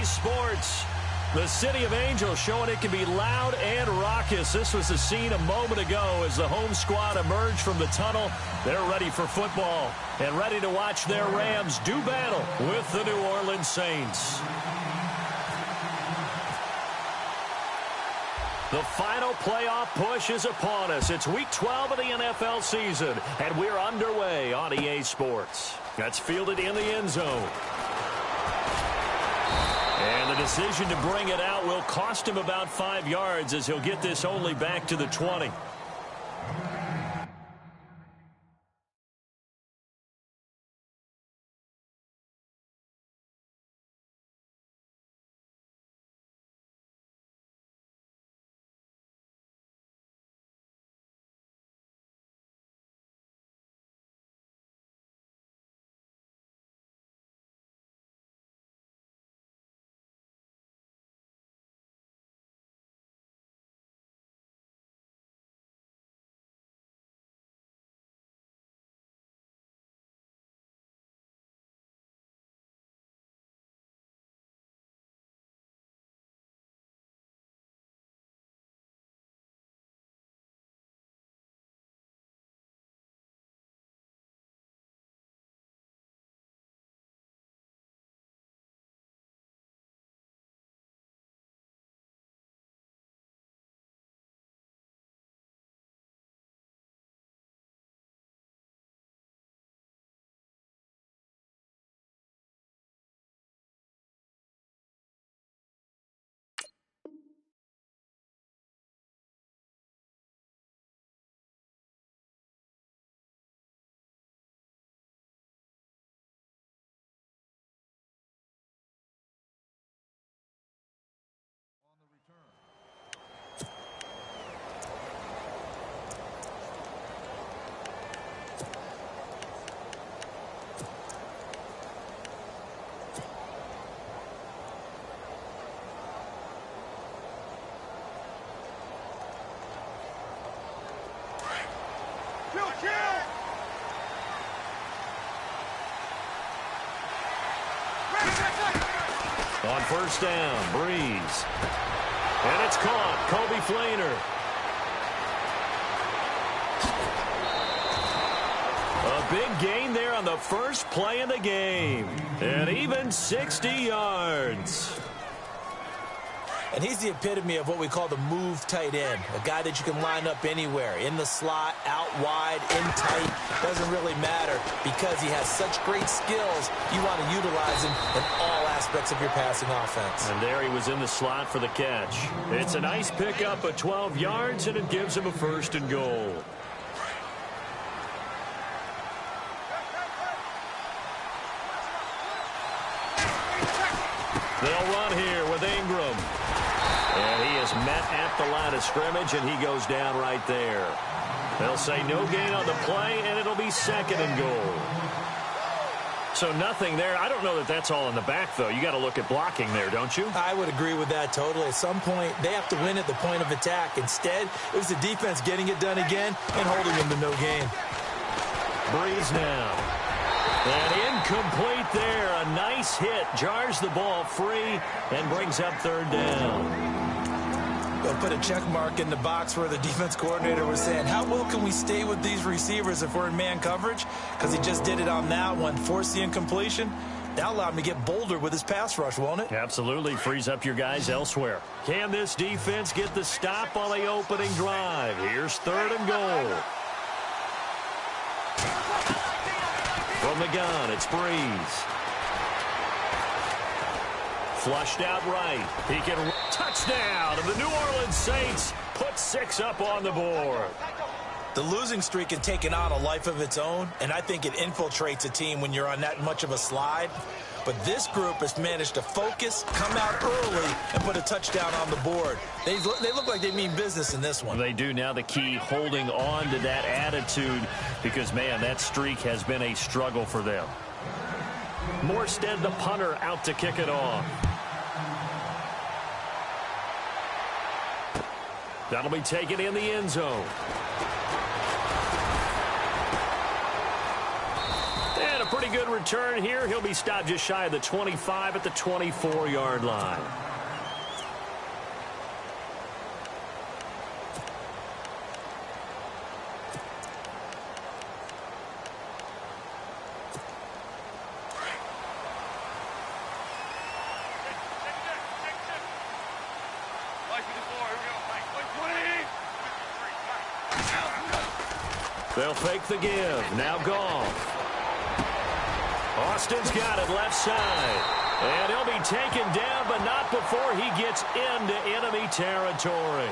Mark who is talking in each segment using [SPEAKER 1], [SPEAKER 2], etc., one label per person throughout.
[SPEAKER 1] Sports. The City of Angels showing it can be loud and raucous. This was the scene a moment ago as the home squad emerged from the tunnel. They're ready for football and ready to watch their Rams do battle with the New Orleans Saints. The final playoff push is upon us. It's Week 12 of the NFL season, and we're underway on EA Sports. That's fielded in the end zone. And the decision to bring it out will cost him about 5 yards as he'll get this only back to the 20. On first down, Breeze. And it's caught. Kobe Fleener. A big gain there on the first play of the game. And even 60 yards.
[SPEAKER 2] And he's the epitome of what we call the move tight end, a guy that you can line up anywhere, in the slot, out wide, in tight. Doesn't really matter because he has such great skills. You want to utilize him in all aspects of your passing offense.
[SPEAKER 1] And there he was in the slot for the catch. It's a nice pickup of 12 yards, and it gives him a first and goal. They'll run here with Ingram. And he is met at the line of scrimmage, and he goes down right there. They'll say no gain on the play, and it'll be second and goal. So nothing there. I don't know that that's all in the back, though. You got to look at blocking there, don't you?
[SPEAKER 2] I would agree with that totally. At some point, they have to win at the point of attack. Instead, it was the defense getting it done again and holding them to no gain.
[SPEAKER 1] Breeze now. And incomplete there. A nice hit. Jars the ball free and brings up third down.
[SPEAKER 2] They'll put a check mark in the box where the defense coordinator was saying, how well can we stay with these receivers if we're in man coverage? Because he just did it on that one, forced the incompletion. That'll allow him to get bolder with his pass rush, won't it?
[SPEAKER 1] Absolutely. Frees up your guys elsewhere. Can this defense get the stop on the opening drive? Here's third and goal. From the gun, it's Breeze. Flushed out right. He can touchdown, and the New Orleans Saints put 6 up on the board.
[SPEAKER 2] The losing streak had taken on a life of its own, and I think it infiltrates a team when you're on that much of a slide. But this group has managed to focus, come out early, and put a touchdown on the board. They look like they mean business in this one.
[SPEAKER 1] They do. Now the key, holding on to that attitude, because, man, that streak has been a struggle for them. Morstead, the punter, out to kick it off. That'll be taken in the end zone. And a pretty pretty good return here. He'll be stopped just shy of the 25 at the 24-yard line. They'll fake the give. Now Goff. Austin's got it left side. And he'll be taken down, but not before he gets into enemy territory.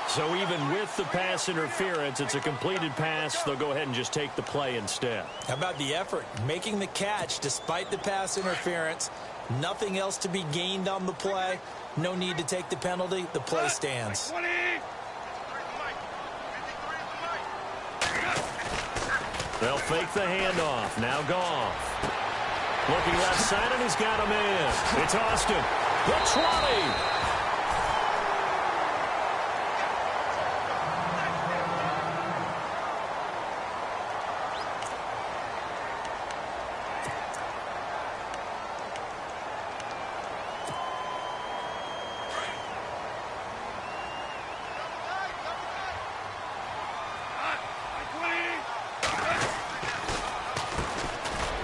[SPEAKER 1] So even with the pass interference, it's a completed pass. They'll go ahead and just take the play instead.
[SPEAKER 2] How about the effort? Making the catch despite the pass interference. Nothing else to be gained on the play. No need to take the penalty. The play stands.
[SPEAKER 1] They'll fake the handoff. Now Goff. Looking left side, and he's got him in. It's Austin. The 20.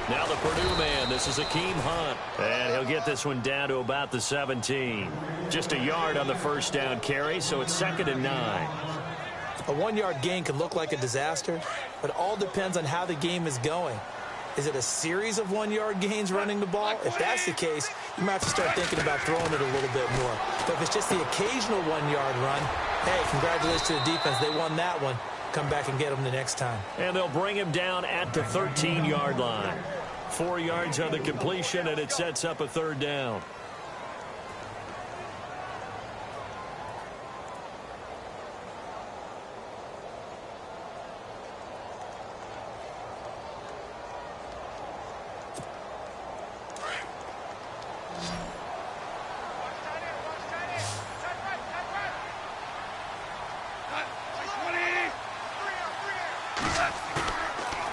[SPEAKER 1] Now the Purdue man, this is Akeem Hunt. And he'll get this one down to about the 17. Just a yard on the first down carry, so it's 2nd and 9.
[SPEAKER 2] A 1-yard gain can look like a disaster, but it all depends on how the game is going. Is it a series of 1-yard gains running the ball? If that's the case, you might have to start thinking about throwing it a little bit more. But if it's just the occasional 1-yard run, hey, congratulations to the defense. They won that one. Come back and get him the next time.
[SPEAKER 1] And they'll bring him down at the 13-yard line. 4 yards on the completion, and it sets up a 3rd down.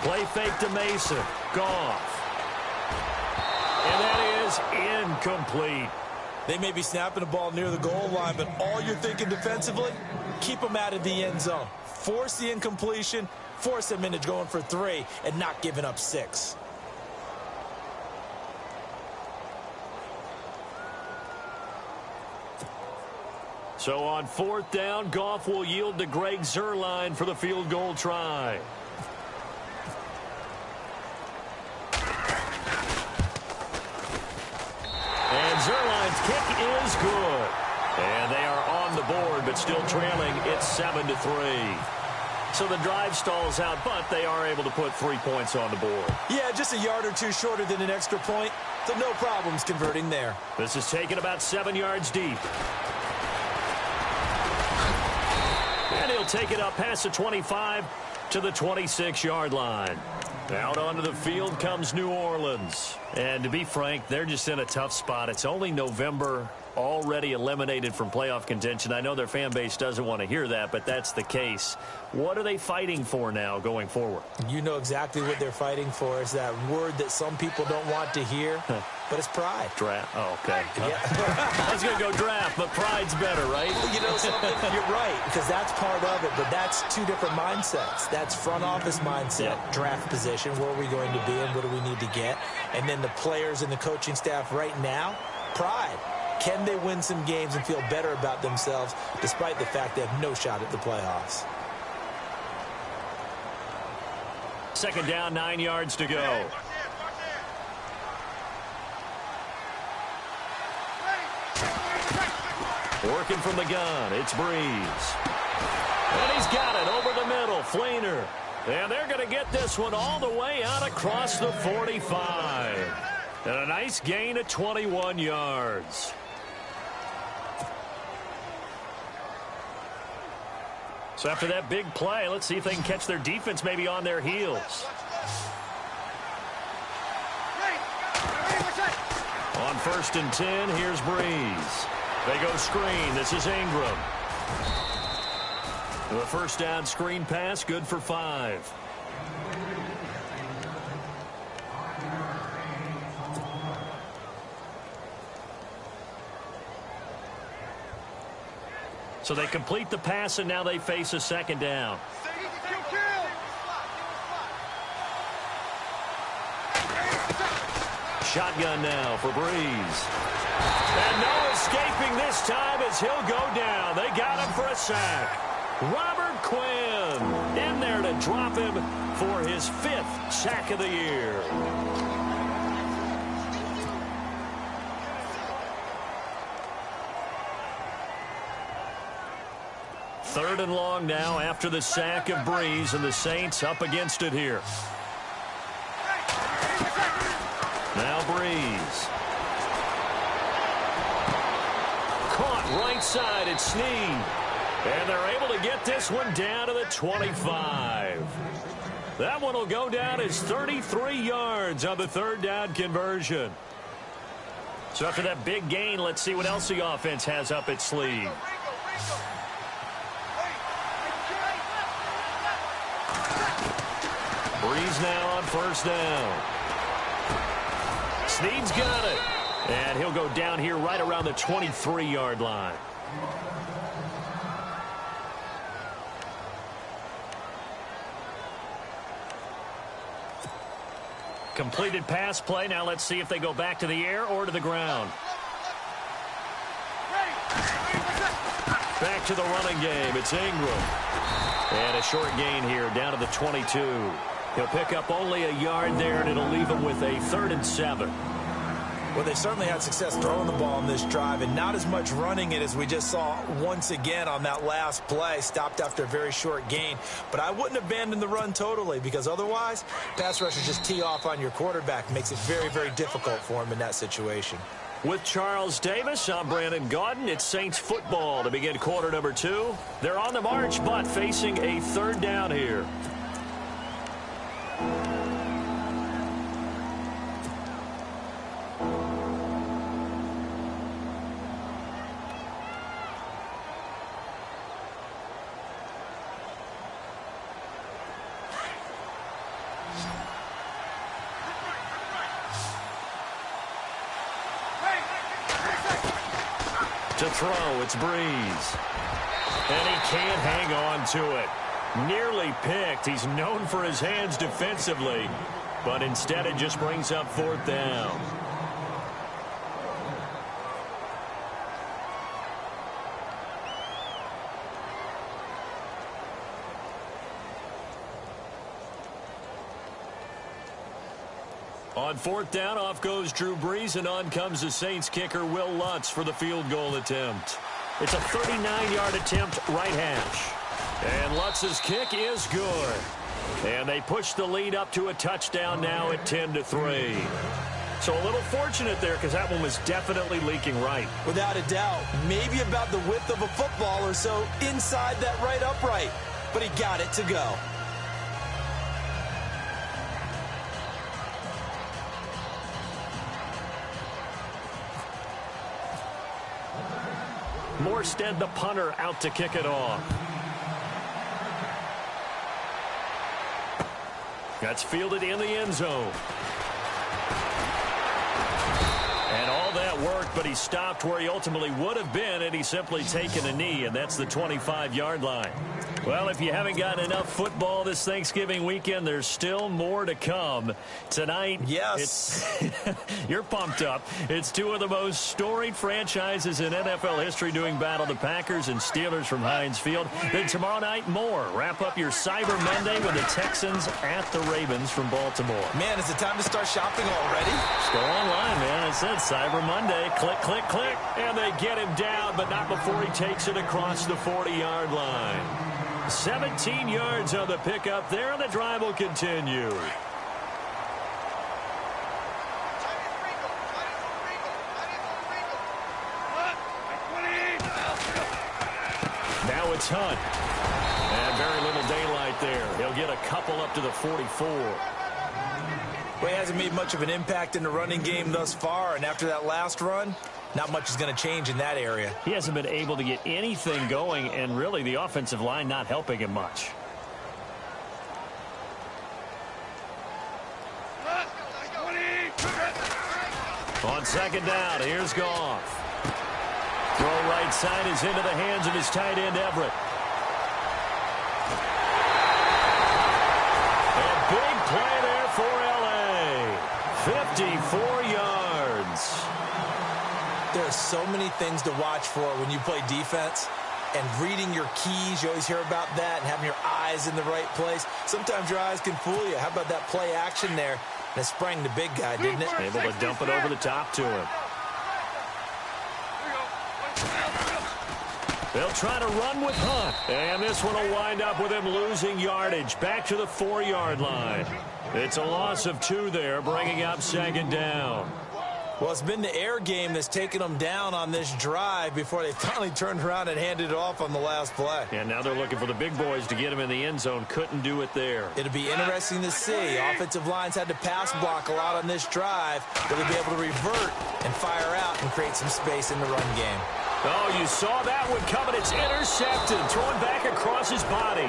[SPEAKER 1] Play fake to Mason. Goff. And that is incomplete.
[SPEAKER 2] They may be snapping the ball near the goal line, but all you're thinking defensively, keep them out of the end zone. Force the incompletion, force them into going for 3, and not giving up 6.
[SPEAKER 1] So on 4th down, Goff will yield to Greg Zuerlein for the field goal try. And Zuerlein's kick is good. And they are on the board, but still trailing. It's 7-3. So the drive stalls out, but they are able to put 3 points on the board.
[SPEAKER 2] Yeah, just a yard or two shorter than an extra point. So no problems converting there.
[SPEAKER 1] This is taken about 7 yards deep. And he'll take it up past the 25 to the 26-yard line. Out onto the field comes New Orleans. And to be frank, they're just in a tough spot. It's only November, already eliminated from playoff contention. I know their fan base doesn't want to hear that, but that's the case. What are they fighting for now going forward?
[SPEAKER 2] You know exactly what they're fighting for. It's that word that some people don't want to hear, but it's pride.
[SPEAKER 1] Draft. Oh, okay.
[SPEAKER 2] Yeah.
[SPEAKER 1] I was going to go draft, but pride's better, right?
[SPEAKER 2] You know something? You're right, because that's part of it, but that's two different mindsets. That's front office mindset, draft position, where are we going to be and what do we need to get? And then the players and the coaching staff right now, pride. Can they win some games and feel better about themselves despite the fact they have no shot at the playoffs?
[SPEAKER 1] 2nd down, 9 yards to go. Working from the gun, it's Breeze. And he's got it over the middle, Fleener. And they're going to get this one all the way out across the 45. And a nice gain of 21 yards. So after that big play, let's see if they can catch their defense maybe on their heels. On 1st and 10, here's Breeze. They go screen. This is Ingram. The first down screen pass, good for 5. So they complete the pass, and now they face a second down. Shotgun now for Breeze. And no escaping this time as he'll go down. They got him for a sack. Robert Quinn in there to drop him for his 5th sack of the year. Third and long now after the sack of Breeze, and the Saints up against it here. Now Breeze. Caught right side at Snead. And they're able to get this one down to the 25. That one will go down as 33 yards on the third down conversion. So after that big gain, let's see what else the offense has up its sleeve. Breeze now on first down. Snead's got it. And he'll go down here right around the 23-yard line. Completed pass play. Now let's see if they go back to the air or to the ground. Back to the running game. It's Ingram. And a short gain here down to the 22. He'll pick up only a yard there, and it'll leave him with a 3rd and 7.
[SPEAKER 2] Well, they certainly had success throwing the ball on this drive, and not as much running it as we just saw once again on that last play. Stopped after a very short gain. But I wouldn't abandon the run totally, because otherwise, pass rushers just tee off on your quarterback. Makes it very, very difficult for him in that situation.
[SPEAKER 1] With Charles Davis, I'm Brandon Gaudin. It's Saints football to begin quarter number 2. They're on the march, but facing a 3rd down here. To throw, it's Breeze. And he can't hang on to it. Nearly picked. He's known for his hands defensively, but instead it just brings up 4th down. On 4th down, off goes Drew Brees, and on comes the Saints kicker, Will Lutz, for the field goal attempt. It's a 39-yard attempt, right hash. And Lutz's kick is good. And they push the lead up to a touchdown now at 10-3. So a little fortunate there, because that one was definitely leaking right.
[SPEAKER 2] Without a doubt. Maybe about the width of a football or so inside that right upright. But he got it to go.
[SPEAKER 1] Morstead, the punter, out to kick it off. That's fielded in the end zone. And all that worked, but he stopped where he ultimately would have been, and he's simply taken a knee, and that's the 25-yard line. Well, if you haven't gotten enough football this Thanksgiving weekend, there's still more to come. Tonight,
[SPEAKER 2] yes,
[SPEAKER 1] you're pumped up. It's two of the most storied franchises in NFL history doing battle, the Packers and Steelers from Heinz Field. Then tomorrow night, more. Wrap up your Cyber Monday with the Texans at the Ravens from Baltimore.
[SPEAKER 2] Man, is it time to start shopping already?
[SPEAKER 1] Just go online, man. It says Cyber Monday. Click, click, click. And they get him down, but not before he takes it across the 40-yard line. 17 yards on the pickup there, and the drive will continue. Now it's Hunt. And very little daylight there. He'll get a couple up to the 44.
[SPEAKER 2] Well, he hasn't made much of an impact in the running game thus far, and after that last run, Not much is going to change in that area.
[SPEAKER 1] He hasn't been able to get anything going, and really the offensive line not helping him much. On second down, here's Goff. Throw right side is into the hands of his tight end, Everett. And big play there for L.A. 54 yards.
[SPEAKER 2] There are so many things to watch for when you play defense. And reading your keys, you always hear about that, and having your eyes in the right place. Sometimes your eyes can fool you. How about that play action there? That sprang the big guy, didn't it?
[SPEAKER 1] Able to dump it over the top to him. They'll try to run with Hunt. And this one will wind up with him losing yardage. Back to the 4-yard line. It's a loss of 2 there, bringing up second down.
[SPEAKER 2] Well, it's been the air game that's taken them down on this drive before they finally turned around and handed it off on the last play.
[SPEAKER 1] And now they're looking for the big boys to get him in the end zone. Couldn't do it there.
[SPEAKER 2] It'll be interesting to see. Offensive lines had to pass block a lot on this drive. Will they be able to revert and fire out and create some space in the run game?
[SPEAKER 1] Oh, you saw that one coming. It's intercepted. Throwing back across his body.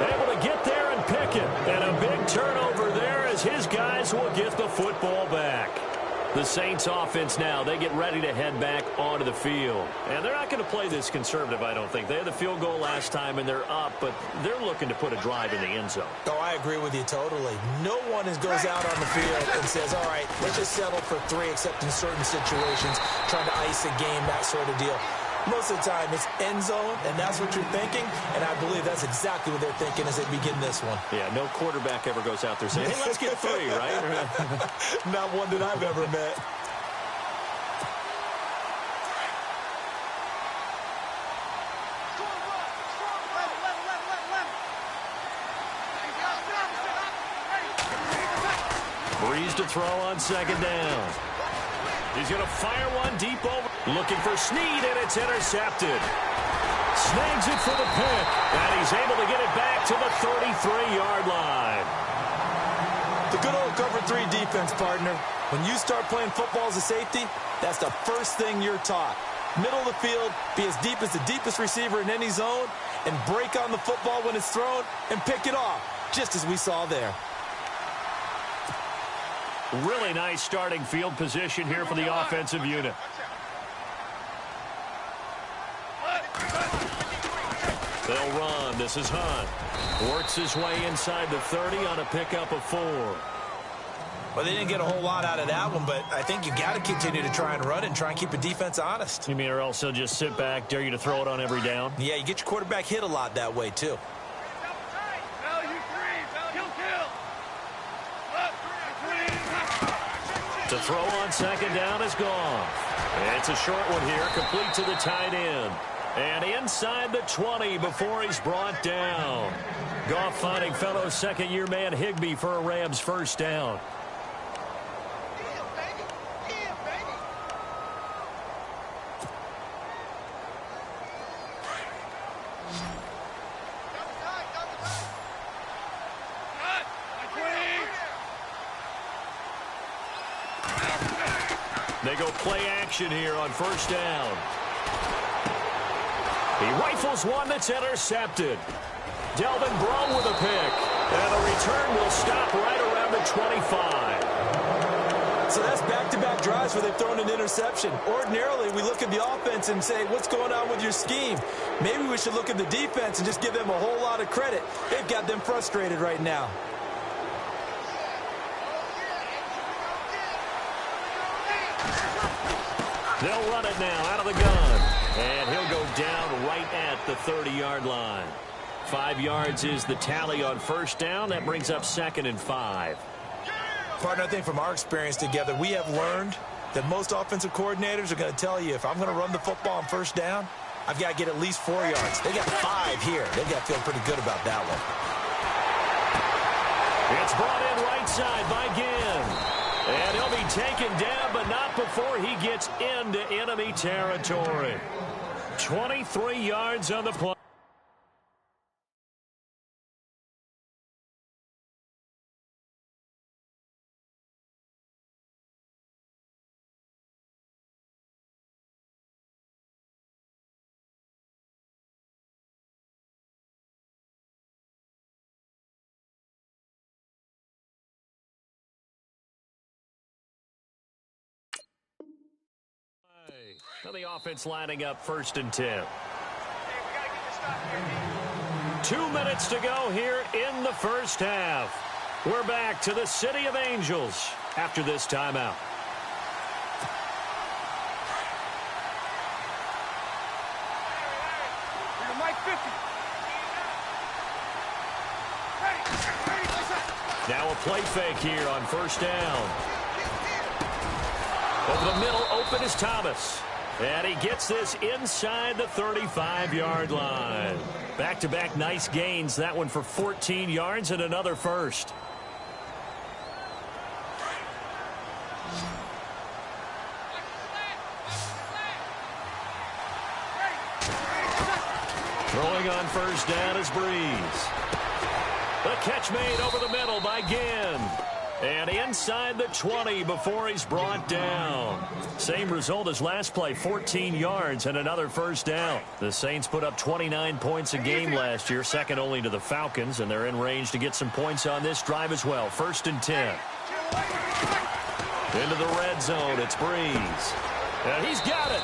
[SPEAKER 1] Able to get there and pick it. And a big turnover there as his guys will get the football back. The Saints offense now, they get ready to head back onto the field. And they're not going to play this conservative, I don't think. They had the field goal last time, and they're up, but they're looking to put a drive in the end zone.
[SPEAKER 2] Oh, I agree with you totally. No one goes out on the field and says, all right, let's just settle for 3, except in certain situations, trying to ice a game, that sort of deal. Most of the time, it's end zone, and that's what you're thinking, and I believe that's exactly what they're thinking as they begin this one.
[SPEAKER 1] Yeah, no quarterback ever goes out there saying, hey, let's get 3, right?
[SPEAKER 2] Not one that I've ever met.
[SPEAKER 1] Breeze to throw on second down. He's going to fire one deep over. Looking for Snead, and it's intercepted. Snags it for the pick, and he's able to get it back to the 33-yard line.
[SPEAKER 2] The good old cover 3 defense, partner. When you start playing football as a safety, that's the first thing you're taught. Middle of the field, be as deep as the deepest receiver in any zone, and break on the football when it's thrown, and pick it off, just as we saw there.
[SPEAKER 1] Really nice starting field position here for the offensive unit. They'll run. This is Hunt. Works his way inside the 30 on a pickup of 4.
[SPEAKER 2] Well, they didn't get a whole lot out of that one, but I think you got to continue to try and run it and try and keep the defense honest.
[SPEAKER 1] You mean, or else they'll just sit back, dare you to throw it on every down?
[SPEAKER 2] Yeah, you get your quarterback hit a lot that way, too.
[SPEAKER 1] To throw on second down is gone. It's a short one here, complete to the tight end. And inside the 20 before he's brought down. Goff finding fellow second-year man Higbee for a Rams first down. They go play action here on first down. He rifles one that's intercepted. Delvin Breaux with a pick. And the return will stop right around the 25.
[SPEAKER 2] So that's back-to-back drives where they've thrown an interception. Ordinarily, we look at the offense and say, what's going on with your scheme? Maybe we should look at the defense and just give them a whole lot of credit. They've got them frustrated right now.
[SPEAKER 1] They'll run it now out of the gun. And he'll go down right at the 30-yard line. 5 yards is the tally on first down. That brings up second and 5.
[SPEAKER 2] Partner, I think from our experience together, we have learned that most offensive coordinators are going to tell you, if I'm going to run the football on first down, I've got to get at least 4 yards. They got 5 here. They've got to feel pretty good about that one.
[SPEAKER 1] It's brought in right side by Ginn. And he'll be taken down, but not before he gets into enemy territory. 23 yards on the play. the offense lining up 1st and 10. 2 minutes to go here in the first half. We're back to the City of Angels after this timeout. Now a play fake here on 1st down. Over the middle, open is Thomas. And he gets this inside the 35-yard line. Back-to-back nice gains. That one for 14 yards and another first. Throwing on 1st down is Breeze. The catch made over the middle by Ginn. And inside the 20 before he's brought down. Same result as last play, 14 yards and another 1st down. The Saints put up 29 points a game last year, second only to the Falcons, and they're in range to get some points on this drive as well. 1st and 10. Into the red zone, it's Breeze. And he's got it.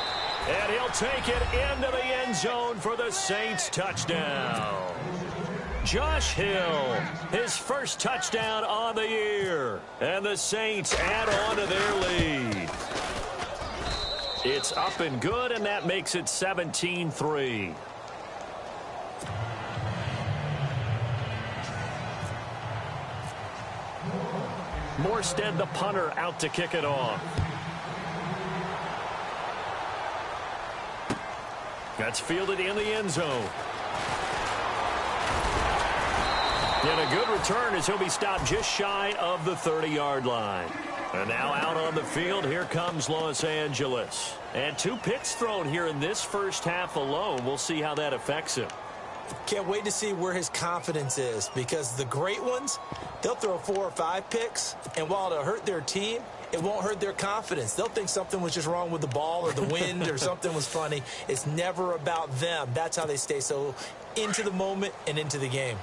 [SPEAKER 1] And he'll take it into the end zone for the Saints touchdown. Josh Hill, his first touchdown on the year. And the Saints add on to their lead. It's up and good, and that makes it 17-3. Morstead, the punter, out to kick it off. That's fielded in the end zone. And a good return as he'll be stopped just shy of the 30-yard line. And now out on the field, here comes Los Angeles. And 2 picks thrown here in this first half alone. We'll see how that affects him.
[SPEAKER 2] Can't wait to see where his confidence is, because the great ones, they'll throw 4 or 5 picks, and while it'll hurt their team, it won't hurt their confidence. They'll think something was just wrong with the ball or the wind or something was funny. It's never about them. That's how they stay so into the moment and into the game.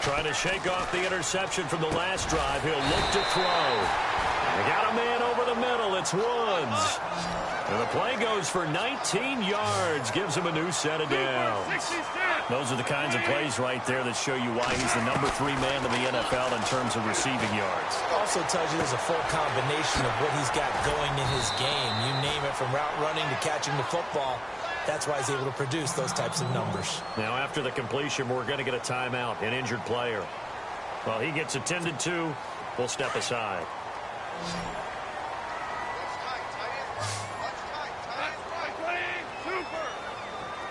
[SPEAKER 1] Trying to shake off the interception from the last drive. He'll look to throw. They got a man over the middle. It's Woods. And the play goes for 19 yards. Gives him a new set of downs. Those are the kinds of plays right there that show you why he's the number 3 man in the NFL in terms of receiving yards.
[SPEAKER 2] Also tells you there's a full combination of what he's got going in his game. You name it, from route running to catching the football. That's why he's able to produce those types of numbers.
[SPEAKER 1] Now, after the completion, we're going to get a timeout, an injured player. While he gets attended to, we'll step aside.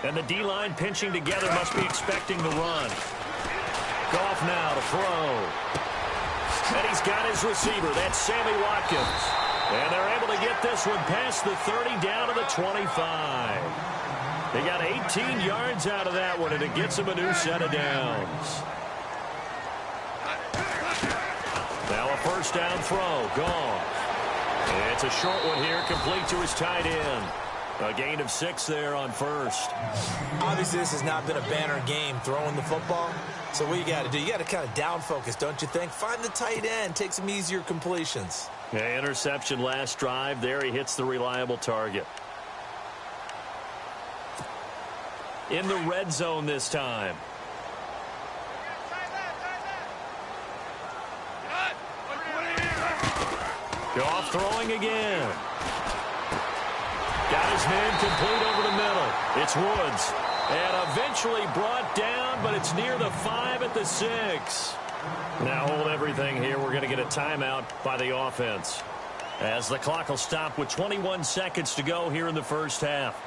[SPEAKER 1] And the D-line pinching together must be expecting the run. Goff now to throw. And he's got his receiver. That's Sammy Watkins. And they're able to get this one past the 30 down to the 25. They got 18 yards out of that one, and it gets him a new set of downs. Now a 1st down throw. Gone. And it's a short one here, complete to his tight end. A gain of 6 there on 1st.
[SPEAKER 2] Obviously, this has not been a banner game throwing the football. So what you got to do, you got to kind of down focus, don't you think? Find the tight end, take some easier completions.
[SPEAKER 1] Yeah, interception last drive. There he hits the reliable target. In the red zone this time. Goff throwing again. Got his man complete over the middle. It's Woods. And eventually brought down, but it's near the 5 at the 6. Now hold everything here. We're going to get a timeout by the offense, as the clock will stop with 21 seconds to go here in the first half.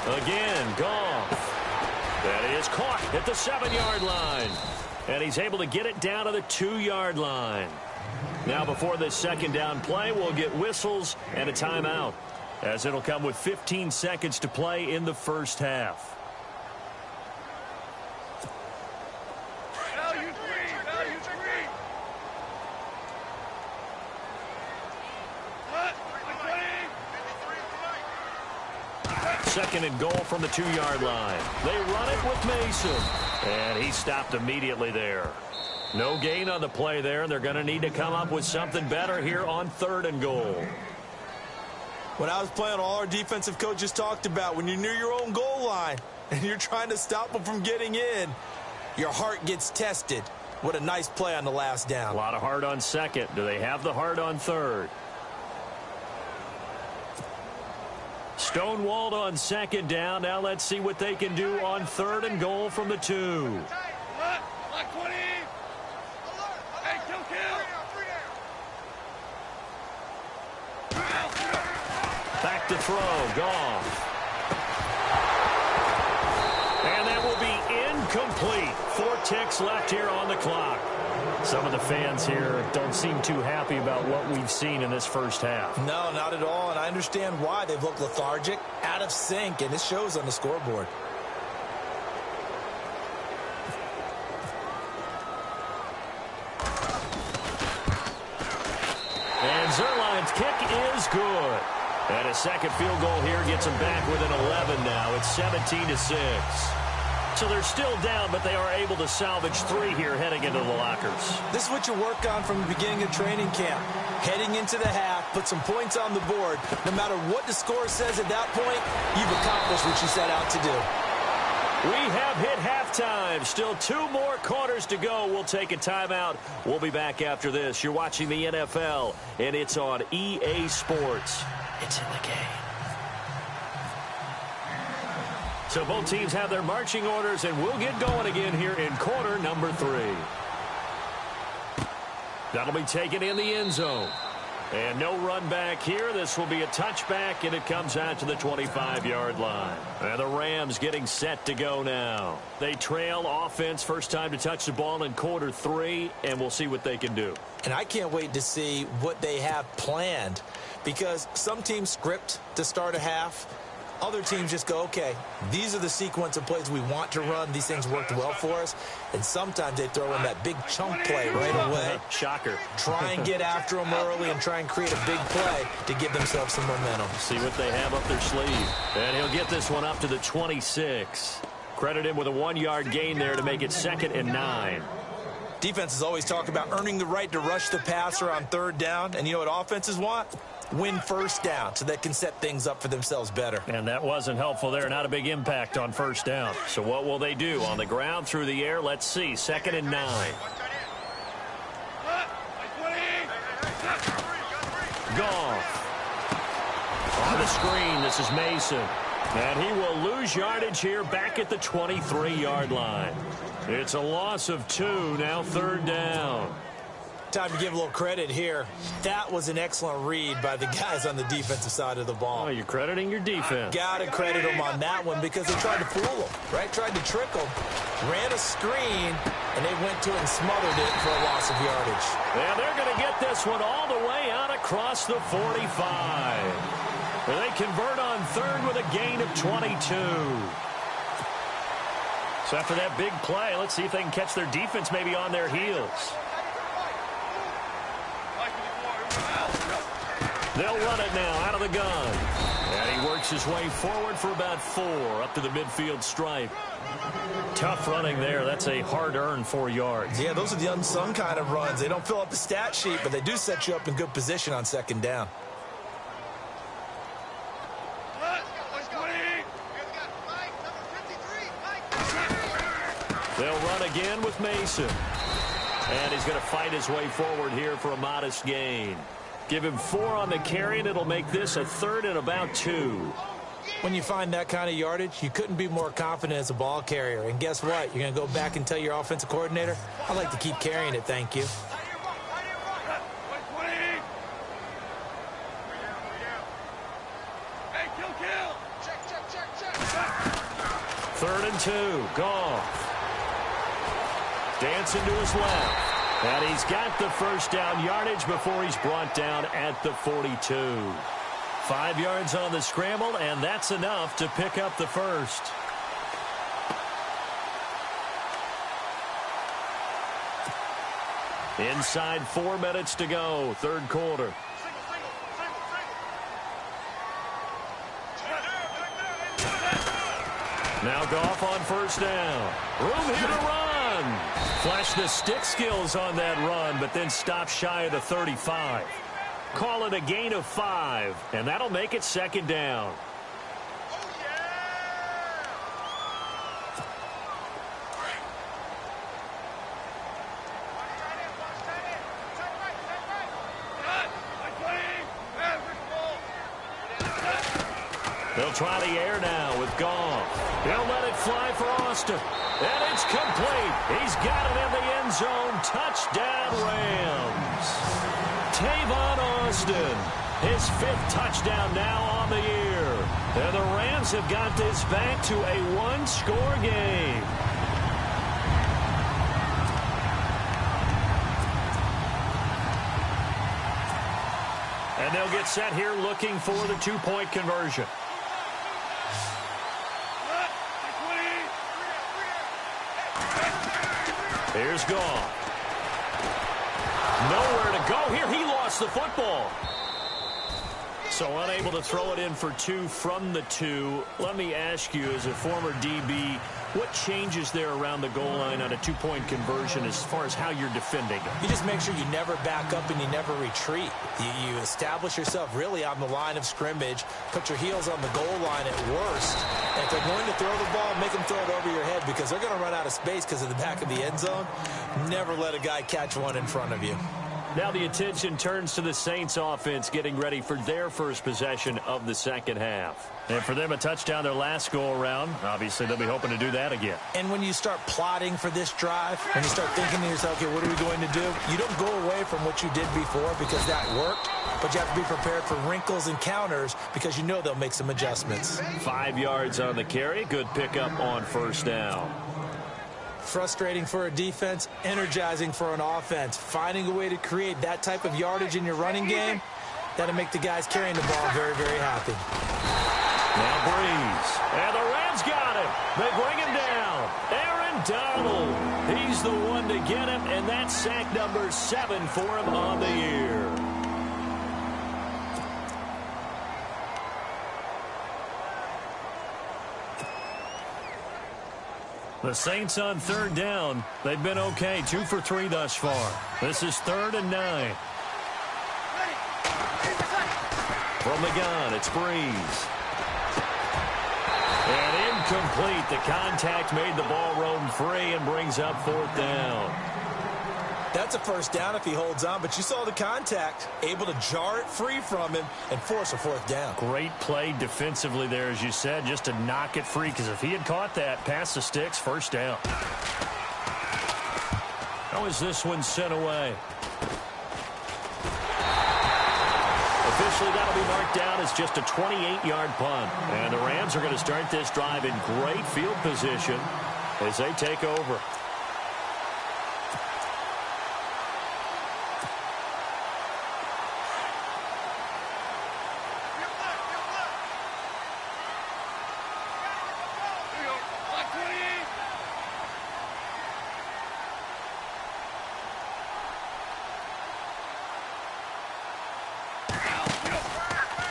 [SPEAKER 1] Again, Goff. That is caught at the 7-yard line. And he's able to get it down to the 2-yard line. Now before this 2nd down play, we'll get whistles and a timeout, as it'll come with 15 seconds to play in the first half. Second and goal from the 2-yard line. They run it with Mason. And he stopped immediately there. No gain on the play there, and they're going to need to come up with something better here on 3rd and goal.
[SPEAKER 2] When I was playing, all our defensive coaches talked about when you're near your own goal line and you're trying to stop them from getting in, your heart gets tested. What a nice play on the last down.
[SPEAKER 1] A lot of heart on 2nd. Do they have the heart on 3rd? Stonewalled on 2nd down. Now let's see what they can do on 3rd and goal from the 2. Back to throw. Goff. And that will be incomplete. 4 ticks left here on the clock. Some of the fans here don't seem too happy about what we've seen in this first half.
[SPEAKER 2] No, not at all, and I understand why. They've looked lethargic, out of sync, and it shows on the scoreboard.
[SPEAKER 1] And Zerline's kick is good. And a second field goal here gets them back within 11 now. It's 17-6. So they're still down, but they are able to salvage 3 here heading into the lockers.
[SPEAKER 2] This is what you work on from the beginning of training camp. Heading into the half, put some points on the board. No matter what the score says at that point, you've accomplished what you set out to do.
[SPEAKER 1] We have hit halftime. Still 2 more quarters to go. We'll take a timeout. We'll be back after this. You're watching the NFL, and it's on EA Sports. It's in the game. So both teams have their marching orders, and we'll get going again here in quarter number 3. That'll be taken in the end zone. And no run back here. This will be a touchback, and it comes out to the 25-yard line. And the Rams getting set to go now. They trail offense, first time to touch the ball in quarter 3, and we'll see what they can do.
[SPEAKER 2] And I can't wait to see what they have planned, because some teams script to start a half. Other teams just go, okay, these are the sequence of plays we want to run. These things worked well for us. And sometimes they throw in that big chunk play right away.
[SPEAKER 1] Shocker.
[SPEAKER 2] Try and get after them early and try and create a big play to give themselves some momentum.
[SPEAKER 1] See what they have up their sleeve. And he'll get this one up to the 26. Credit him with a 1-yard gain there to make it 2nd and 9.
[SPEAKER 2] Defenses always talk about earning the right to rush the passer on 3rd down. And you know what offenses want? Win first down so they can set things up for themselves better.
[SPEAKER 1] And that wasn't helpful there. Not a big impact on first down. So what will they do? On the ground, through the air? Let's see. 2nd and 9. Goff. On the screen, this is Mason. And he will lose yardage here back at the 23-yard line. It's a loss of 2, now 3rd down.
[SPEAKER 2] Time to give a little credit here. That was an excellent read by the guys on the defensive side of the ball.
[SPEAKER 1] Oh, you're crediting your defense.
[SPEAKER 2] Got to credit them on that one because they tried to fool them, right? Tried to trick them. Ran a screen, and they went to it and smothered it for a loss of yardage.
[SPEAKER 1] And they're going to get this one all the way out across the 45. And they convert on 3rd with a gain of 22. So after that big play, let's see if they can catch their defense maybe on their heels. They'll run it now out of the gun. And he works his way forward for about 4 up to the midfield stripe. Tough running there. That's a hard-earned 4 yards.
[SPEAKER 2] Yeah, those are the unsung kind of runs. They don't fill up the stat sheet, but they do set you up in good position on 2nd down.
[SPEAKER 1] They'll run again with Mason. And he's going to fight his way forward here for a modest gain. Give him 4 on the carry, and it'll make this a 3rd and about 2.
[SPEAKER 2] When you find that kind of yardage, you couldn't be more confident as a ball carrier. And guess what? You're going to go back and tell your offensive coordinator, I'd like to keep carrying it, thank you.
[SPEAKER 1] 3rd and 2. Goff. Dancing to his left. And he's got the first down yardage before he's brought down at the 42. 5 yards on the scramble, and that's enough to pick up the first. Inside 4 minutes to go, 3rd quarter. Now Goff on first down. Room here to run. Flashed the stick skills on that run, but then stopped shy of the 35. Call it a gain of 5, and that'll make it second down. They'll try the air now with Goff. He'll let it fly for Austin. And it's complete. He's got it in the end zone. Touchdown, Rams. Tavon Austin, his 5th touchdown now on the year. And the Rams have got this back to a 1-score game. And they'll get set here looking for the 2-point conversion. Here's Goff. Nowhere to go here. He lost the football. So unable to throw it in for 2 from the 2. Let me ask you, as a former DB, what changes there around the goal line on a 2-point conversion as far as how you're defending it?
[SPEAKER 2] You just make sure you never back up and you never retreat. You establish yourself really on the line of scrimmage, put your heels on the goal line at worst. And if they're going to throw the ball, make them throw it over your head because they're going to run out of space because of the back of the end zone. Never let a guy catch one in front of you.
[SPEAKER 1] Now the attention turns to the Saints offense getting ready for their first possession of the second half. And for them, a touchdown their last go-around. Obviously, they'll be hoping to do that again.
[SPEAKER 2] And when you start plotting for this drive, when you start thinking to yourself, okay, what are we going to do? You don't go away from what you did before because that worked, but you have to be prepared for wrinkles and counters because you know they'll make some adjustments.
[SPEAKER 1] 5 yards on the carry. Good pickup on first down.
[SPEAKER 2] Frustrating for a defense, energizing for an offense. Finding a way to create that type of yardage in your running game, that'll make the guys carrying the ball very, very happy.
[SPEAKER 1] Now Breeze. And the Rams got him. They bring him down. Aaron Donald. He's the one to get him, and that's sack number 7 for him on the year. The Saints on third down. They've been okay. 2 for 3 thus far. This is 3rd and 9. From the gun, it's Breeze. And incomplete. The contact made the ball roam free and brings up 4th down.
[SPEAKER 2] That's a first down if he holds on, but you saw the contact, able to jar it free from him and force a 4th down.
[SPEAKER 1] Great play defensively there, as you said, just to knock it free, because if he had caught that, past the sticks, first down. How is this one sent away? Officially, that'll be marked down as just a 28-yard punt. And the Rams are going to start this drive in great field position as they take over.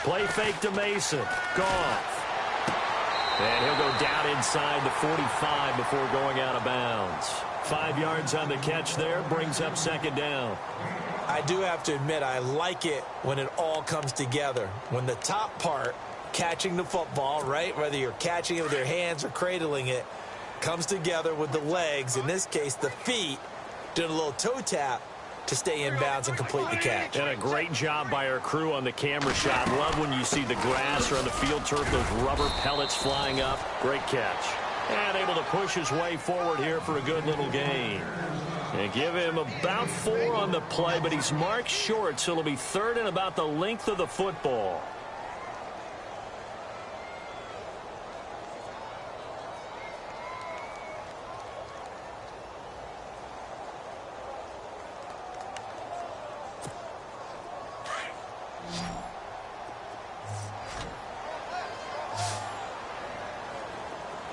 [SPEAKER 1] Play fake to Mason. Goff. And he'll go down inside the 45 before going out of bounds. 5 yards on the catch there. Brings up 2nd down.
[SPEAKER 2] I do have to admit, I like it when it all comes together. When the top part, catching the football, right, whether you're catching it with your hands or cradling it, comes together with the legs, in this case the feet, doing a little toe tap to stay in bounds and complete the catch.
[SPEAKER 1] And a great job by our crew on the camera shot. Love when you see the grass or on the field turf, those rubber pellets flying up. Great catch. And able to push his way forward here for a good little gain. And give him about 4 on the play, but he's marked short, so it'll be 3rd and about the length of the football.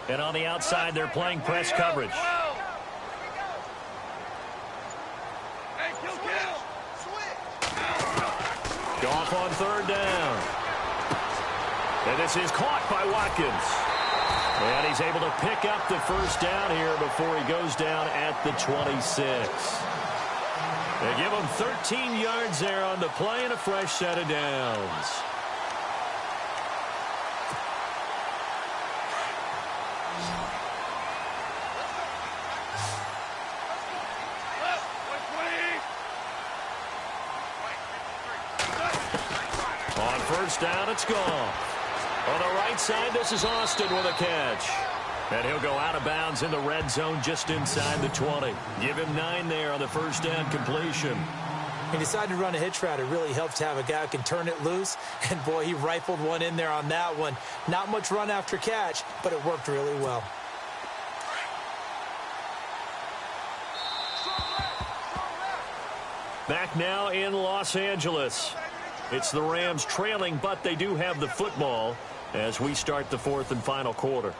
[SPEAKER 1] And on the outside, they're playing press coverage. Goff on 3rd down. And this is caught by Watkins. And he's able to pick up the first down here before he goes down at the 26. They give him 13 yards there on the play and a fresh set of downs. On first down, it's gone. On the right side, this is Austin with a catch. And he'll go out of bounds in the red zone just inside the 20. Give him 9 there on the first down completion.
[SPEAKER 2] He decided to run a hitch route. It really helps to have a guy who can turn it loose. And, boy, he rifled one in there on that one. Not much run after catch, but it worked really well.
[SPEAKER 1] Back now in Los Angeles. It's the Rams trailing, but they do have the football as we start the fourth and final quarter.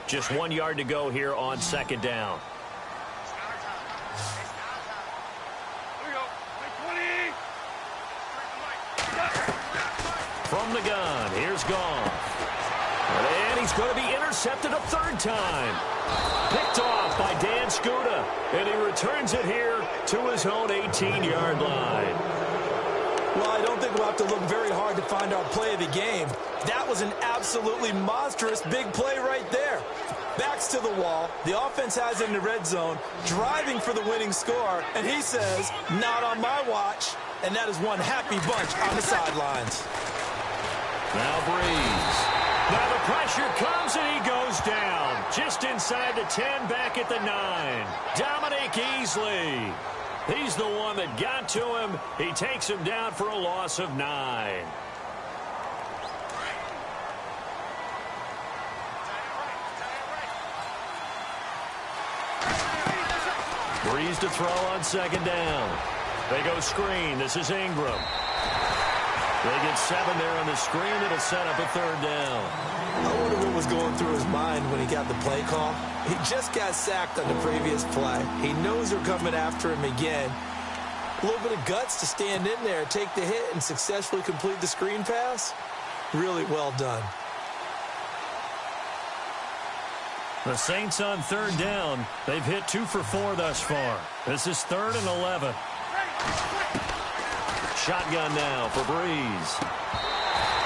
[SPEAKER 1] Just 1 yard to go here on second down. From the gun, here's Goff. And he's going to be intercepted a third time. Picked off by Dan Skuta. And he returns it here to his own 18-yard line.
[SPEAKER 2] Well, I don't think we'll have to look very hard to find our play of the game. That was an absolutely monstrous big play right there. Backs to the wall. The offense has it in the red zone, driving for the winning score. And he says, not on my watch. And that is one happy bunch on the sidelines.
[SPEAKER 1] Now Breeze. Now the pressure comes and he goes down. Just inside the 10, back at the 9. Dominic Easley. He's the one that got to him. He takes him down for a loss of 9. Breeze to throw on second down. They go screen. This is Ingram. They get 7 there on the screen. It'll set up a third down.
[SPEAKER 2] I wonder what was going through his mind when he got the play call. He just got sacked on the previous play. He knows they're coming after him again. A little bit of guts to stand in there, take the hit, and successfully complete the screen pass. Really well done.
[SPEAKER 1] The Saints on third down. They've hit 2 for 4 thus far. This is 3rd and 11. Shotgun now for Breeze.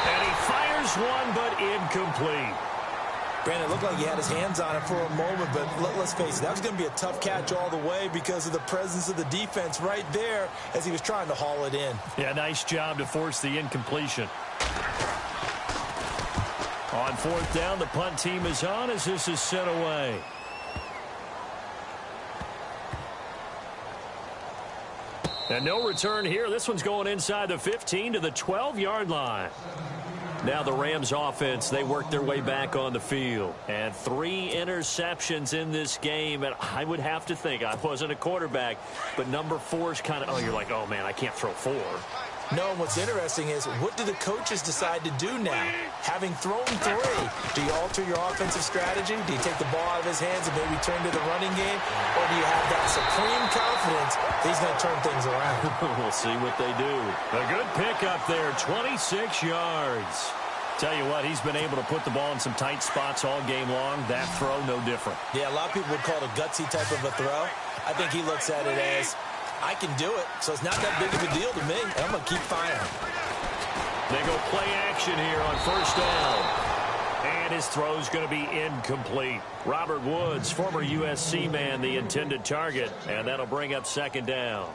[SPEAKER 1] And he fires one, but incomplete.
[SPEAKER 2] Brandon, it looked like he had his hands on it for a moment, but let's face it, that was going to be a tough catch all the way because of the presence of the defense right there as he was trying to haul it in.
[SPEAKER 1] Yeah, nice job to force the incompletion. On fourth down, the punt team is on as this is sent away. And no return here. This one's going inside the 15 to the 12-yard line. Now the Rams offense, they work their way back on the field. And 3 interceptions in this game. And I would have to think, I wasn't a quarterback, but number 4 is kind of, you're like, oh, man, I can't throw 4.
[SPEAKER 2] No, and what's interesting is, what do the coaches decide to do now? Having thrown 3, do you alter your offensive strategy? Do you take the ball out of his hands and maybe turn to the running game? Or do you have that supreme confidence that he's going to turn things around?
[SPEAKER 1] We'll see what they do. A good pickup there, 26 yards. Tell you what, he's been able to put the ball in some tight spots all game long. That throw, no different.
[SPEAKER 2] Yeah, a lot of people would call it a gutsy type of a throw. I think he looks at it as, I can do it, so it's not that big of a deal to me, and I'm going to keep firing.
[SPEAKER 1] They go play action here on first down. And his throw's going to be incomplete. Robert Woods, former USC man, the intended target, and that'll bring up second down.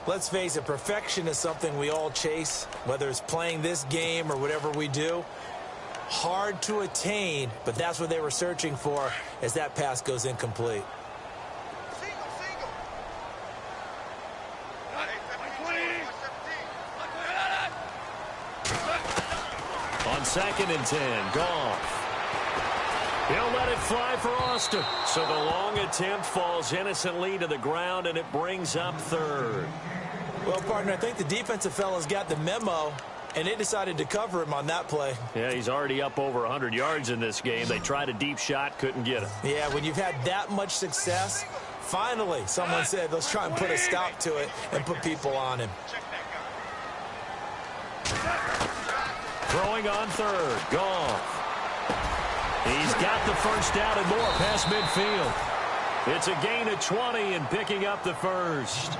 [SPEAKER 2] Let's face it, perfection is something we all chase, whether it's playing this game or whatever we do. Hard to attain, but that's what they were searching for as that pass goes incomplete.
[SPEAKER 1] On 2nd and 10, Goff. He'll let it fly for Austin. So the long attempt falls innocently to the ground, and it brings up 3rd.
[SPEAKER 2] Well, partner, I think the defensive fellas got the memo, and they decided to cover him on that play.
[SPEAKER 1] Yeah, he's already up over 100 yards in this game. They tried a deep shot, couldn't get it.
[SPEAKER 2] Yeah, when you've had that much success, finally someone said, let's try and put a stop to it and put people on him.
[SPEAKER 1] Throwing on third. Goff. He's got the first down and more past midfield. It's a gain of 20 and picking up the first.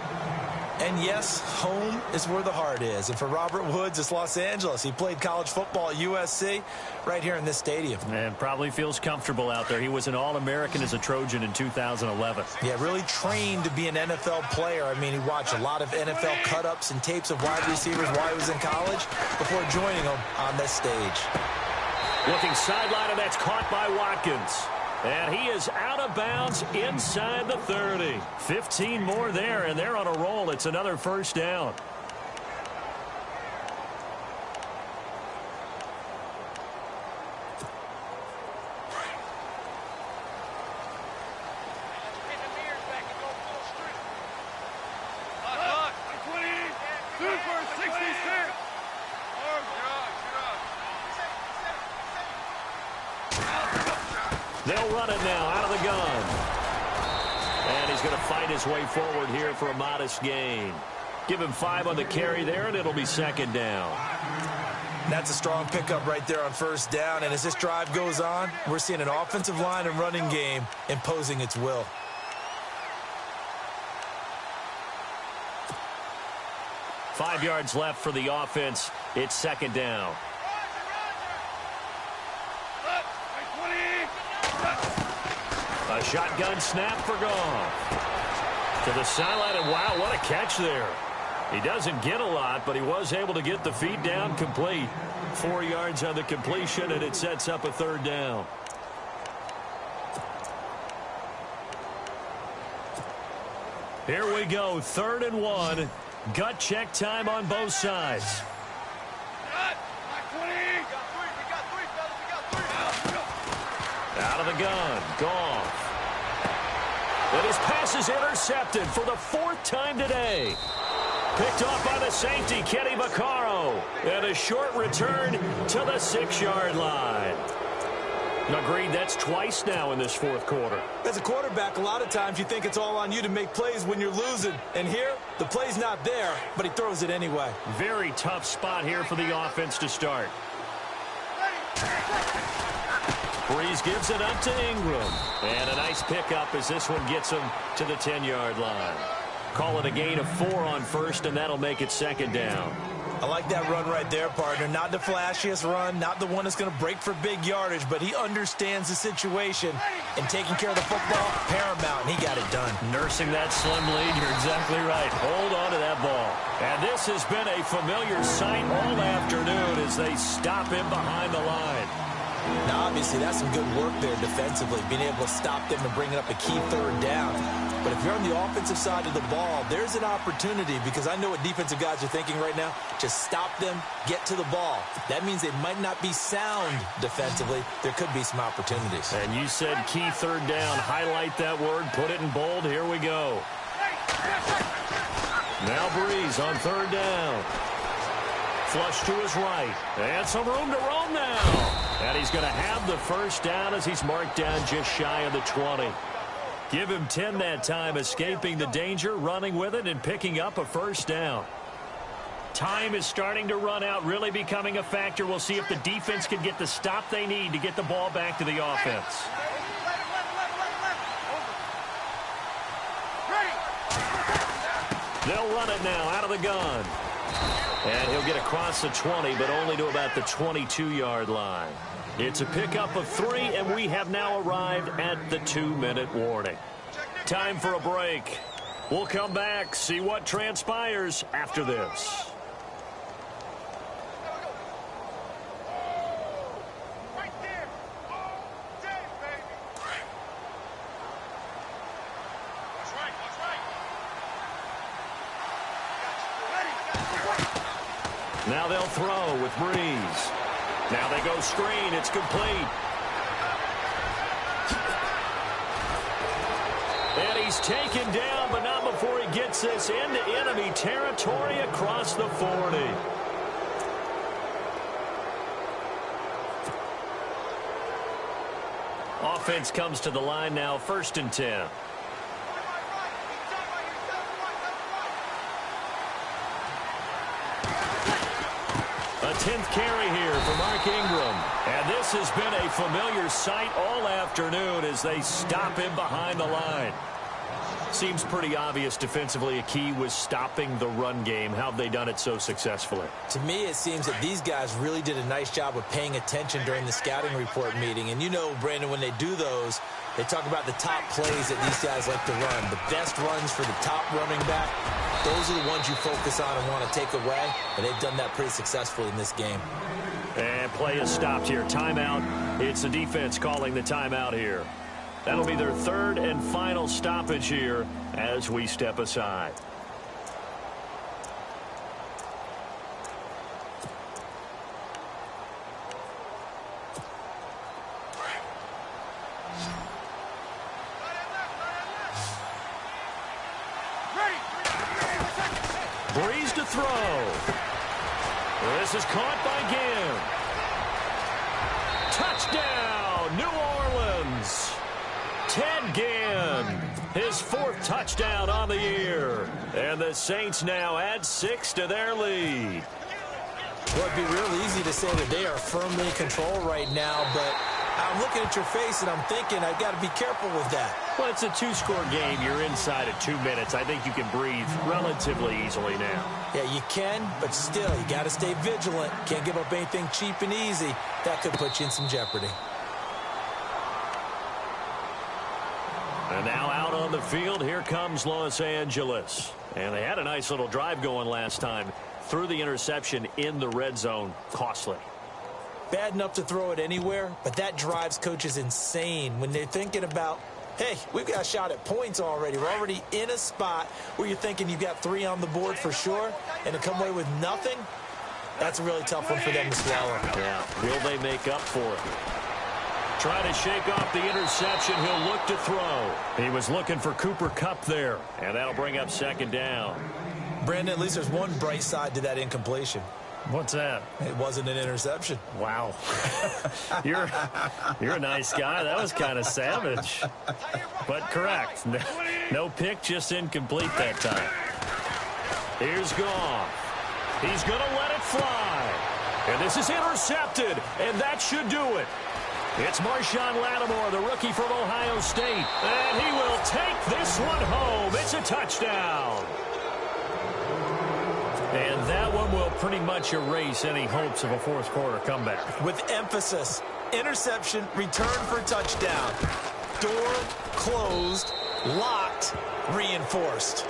[SPEAKER 2] And yes, home is where the heart is. And for Robert Woods, it's Los Angeles. He played college football at USC right here in this stadium.
[SPEAKER 1] And probably feels comfortable out there. He was an All-American as a Trojan in 2011.
[SPEAKER 2] Yeah, really trained to be an NFL player. I mean, he watched a lot of NFL cut-ups and tapes of wide receivers while he was in college before joining them on this stage.
[SPEAKER 1] Looking sideline, and that's caught by Watkins. And he is out of bounds inside the 30. 15 more there, and they're on a roll. It's another first down. They'll run it now out of the gun. And he's going to fight his way forward here for a modest gain. Give him 5 on the carry there, and it'll be second down.
[SPEAKER 2] That's a strong pickup right there on first down. And as this drive goes on, we're seeing an offensive line and running game imposing its will.
[SPEAKER 1] Five yards left for the offense. It's second down. A shotgun snap for Goff. To the sideline, and wow, what a catch there. He doesn't get a lot, but he was able to get the feet down complete. 4 yards on the completion, and it sets up a third down. Here we go, 3rd and 1. Gut check time on both sides. Out of the gun, Goff. And his pass is intercepted for the 4th time today. Picked off by the safety, Kenny Vaccaro. And a short return to the 6-yard line. Agreed, that's twice now in this 4th quarter.
[SPEAKER 2] As a quarterback, a lot of times you think it's all on you to make plays when you're losing. And here, the play's not there, but he throws it anyway.
[SPEAKER 1] Very tough spot here for the offense to start. Breeze gives it up to Ingram. And a nice pickup as this one gets him to the 10-yard line. Call it a gain of 4 on first, and that'll make it second down.
[SPEAKER 2] I like that run right there, partner. Not the flashiest run, not the one that's going to break for big yardage, but he understands the situation, and taking care of the football, paramount, and he got it done.
[SPEAKER 1] Nursing that slim lead, you're exactly right. Hold on to that ball. And this has been a familiar sight all afternoon as they stop him behind the line.
[SPEAKER 2] Now, obviously, that's some good work there defensively, being able to stop them and bring up a key 3rd down. But if you're on the offensive side of the ball, there's an opportunity, because I know what defensive guys are thinking right now. Just stop them, get to the ball. That means they might not be sound defensively. There could be some opportunities.
[SPEAKER 1] And you said key 3rd down. Highlight that word. Put it in bold. Here we go. Now Breeze on 3rd down. Flush to his right. And some room to roam now. And he's going to have the first down as he's marked down just shy of the 20. Give him 10 that time, escaping the danger, running with it, and picking up a first down. Time is starting to run out, really becoming a factor. We'll see if the defense can get the stop they need to get the ball back to the offense. They'll run it now out of the gun. And he'll get across the 20, but only to about the 22-yard line. It's a pickup of 3, and we have now arrived at the 2-minute warning. Time for a break. We'll come back, see what transpires after this. Now they'll throw with Breeze. Now they go screen. It's complete. And he's taken down, but not before he gets this into enemy territory across the 40. Offense comes to the line now, 1st and 10. A 10th carry here for Mark Ingram. And this has been a familiar sight all afternoon as they stop him behind the line. Seems pretty obvious defensively a key was stopping the run game. How have they done it so successfully?
[SPEAKER 2] To me, it seems that these guys really did a nice job of paying attention during the scouting report meeting. And you know, Brandon, when they do those, they talk about the top plays that these guys like to run. The best runs for the top running back, those are the ones you focus on and want to take away. And they've done that pretty successfully in this game.
[SPEAKER 1] And play is stopped here. Timeout. It's the defense calling the timeout here. That'll be their third and final stoppage here as we step aside. Breeze to throw. This is caught by Ginn. Touchdown, New Orleans. Ted Ginn, his fourth touchdown on the year. And the Saints now add 6 to their lead.
[SPEAKER 2] Well, it'd be real easy to say that they are firmly in control right now, but I'm looking at your face and I'm thinking I've got to be careful with that.
[SPEAKER 1] Well, it's a 2-score game. You're inside of 2 minutes. I think you can breathe relatively easily now.
[SPEAKER 2] Yeah, you can, but still, you got to stay vigilant. Can't give up anything cheap and easy. That could put you in some jeopardy.
[SPEAKER 1] And now out on the field, here comes Los Angeles. And they had a nice little drive going last time. Threw the interception in the red zone. Costly.
[SPEAKER 2] Bad enough to throw it anywhere, but that drives coaches insane when they're thinking about, hey, we've got a shot at points already. We're already in a spot where you're thinking you've got 3 on the board for sure, and to come away with nothing, that's a really tough one for them to swallow.
[SPEAKER 1] Yeah, will they make up for it? Trying to shake off the interception. He'll look to throw. He was looking for Cooper Kupp there, and that'll bring up second down.
[SPEAKER 2] Brandon, at least there's one bright side to that incompletion.
[SPEAKER 1] What's that?
[SPEAKER 2] It wasn't an interception.
[SPEAKER 1] Wow. You're a nice guy. That was kind of savage. But correct. No pick, just incomplete that time. Here's Goff. He's going to let it fly. And this is intercepted, and that should do it. It's Marshawn Lattimore, the rookie from Ohio State. And he will take this one home. It's a touchdown. And that one will pretty much erase any hopes of a fourth quarter comeback.
[SPEAKER 2] With emphasis, interception, return for touchdown. Door closed, locked, reinforced.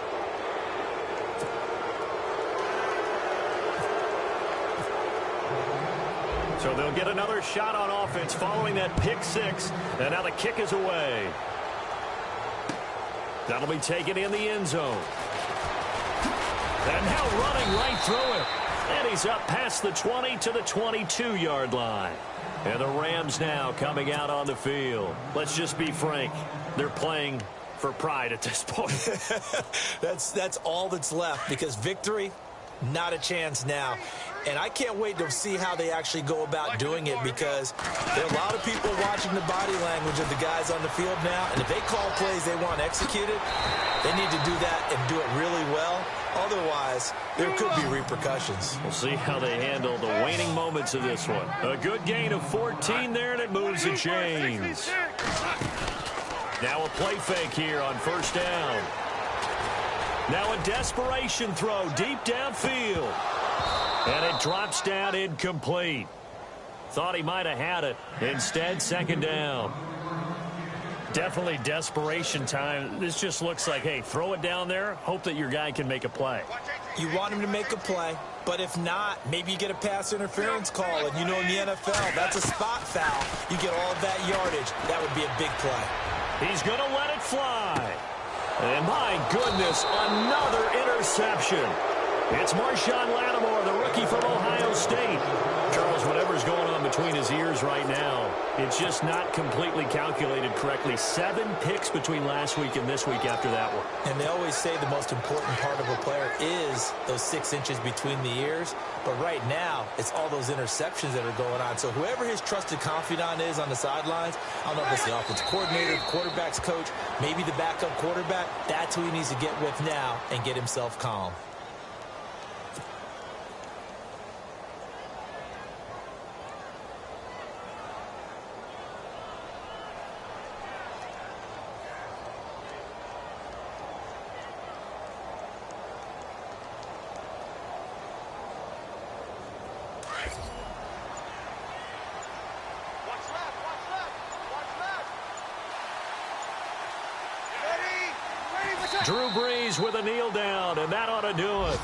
[SPEAKER 1] So they'll get another shot on offense following that pick 6. And now the kick is away. That'll be taken in the end zone. And now running right through it. And he's up past the 20 to the 22-yard line. And the Rams now coming out on the field. Let's just be frank. They're playing for pride at this point.
[SPEAKER 2] That's all that's left, because victory, not a chance now. And I can't wait to see how they actually go about doing it, because there are a lot of people watching the body language of the guys on the field now. And if they call plays they want executed, they need to do that and do it really well. Otherwise, there could be repercussions.
[SPEAKER 1] We'll see how they handle the waning moments of this one. A good gain of 14 there, and it moves the chains. Now a play fake here on first down. Now a desperation throw deep downfield. And it drops down incomplete. Thought he might have had it. Instead, second down. Definitely desperation time. This just looks like, hey, throw it down there. Hope that your guy can make a play.
[SPEAKER 2] You want him to make a play, but if not, maybe you get a pass interference call. And you know, in the NFL, that's a spot foul. You get all of that yardage. That would be a big play.
[SPEAKER 1] He's going to let it fly. And my goodness, another interception. It's Marshawn Lattimore, the rookie from Ohio State. Charles, whatever's going on between his ears right now, it's just not completely calculated correctly. 7 picks between last week and this week after that one.
[SPEAKER 2] And they always say the most important part of a player is those 6 inches between the ears. But right now, it's all those interceptions that are going on. So whoever his trusted confidant is on the sidelines, I don't know if it's the offensive coordinator, the quarterback's coach, maybe the backup quarterback, that's who he needs to get with now and get himself calm.
[SPEAKER 1] Drew Brees with a kneel down, and that ought to do it.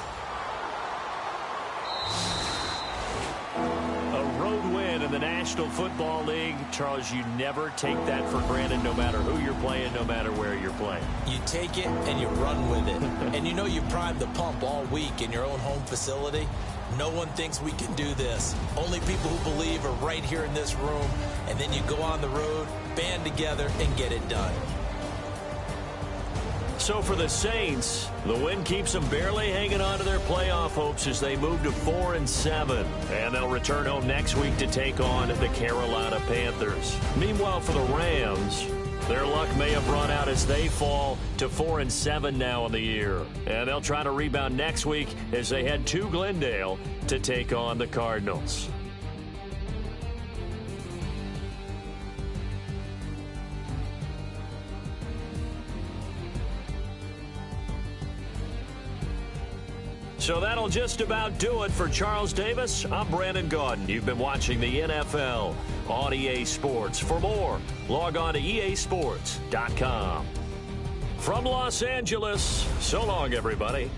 [SPEAKER 1] A road win in the National Football League. Charles, you never take that for granted no matter who you're playing, no matter where you're playing.
[SPEAKER 2] You take it and you run with it. And you know you primed the pump all week in your own home facility. No one thinks we can do this. Only people who believe are right here in this room. And then you go on the road, band together, and get it done.
[SPEAKER 1] So for the Saints, the win keeps them barely hanging on to their playoff hopes as they move to 4-7. And they'll return home next week to take on the Carolina Panthers. Meanwhile, for the Rams, their luck may have run out as they fall to 4-7 now in the year. And they'll try to rebound next week as they head to Glendale to take on the Cardinals. So that'll just about do it for Charles Davis. I'm Brandon Gaudin. You've been watching the NFL on EA Sports. For more, log on to easports.com. From Los Angeles, so long, everybody.